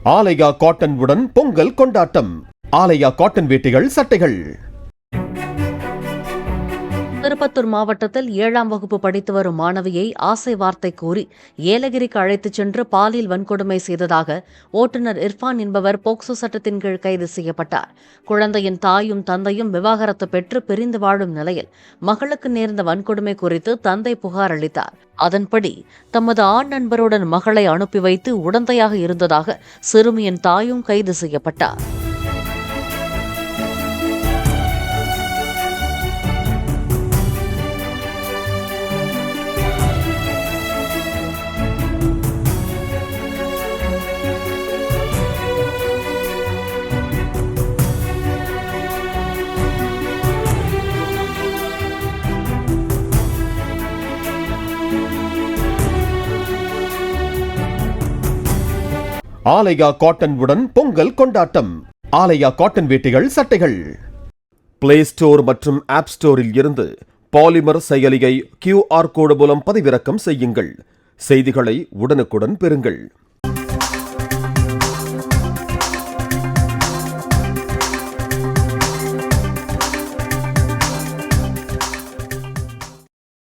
ஆலயா cotton உடன் பொங்கல் கொண்டாட்டம். ஆலயா cotton வேட்டிகள், சட்டைகள். Tirupattur மாவட்டத்தில் 7ஆம் வகுப்பு படித்து வரும் மாணவியை ஆசை வார்த்தை கூறி ஏலகிரிக்கு அழைத்துச் சென்று பாலியல் வன்கொடுமை செய்ததாக ஓட்டுநர் இர்ஃபான் என்பவர் போக்சோ சட்டத்தின் கீழ் கைது செய்யப்பட்டார். குழந்தையின் தாயும் தந்தையும் விவாகரத்து பெற்று பிரிந்து வாழும் நிலையில் மகளுக்கு நேர்ந்த வன்கொடுமை குறித்து தந்தை புகார் அளித்தார். அதன்படி தமது ஆண் நண்பருடன் மகளை அனுப்பி வைத்து உடந்தையாக இருந்ததாக சிறுமியின் தாயும் கைது செய்யப்பட்டார். ஆலயா காட்டன் உடன் பொங்கல் கொண்டாட்டம். ஆலயா காட்டன் வேட்டிகள், சட்டைகள். பிளே ஸ்டோர் மற்றும் ஆப் ஸ்டோரில் இருந்து பாலிமர் செயலியை QR கோடு மூலம் பதிவிறக்கம் செய்யுங்கள். செய்திகளை உடனுக்குடன் பெறுங்கள்.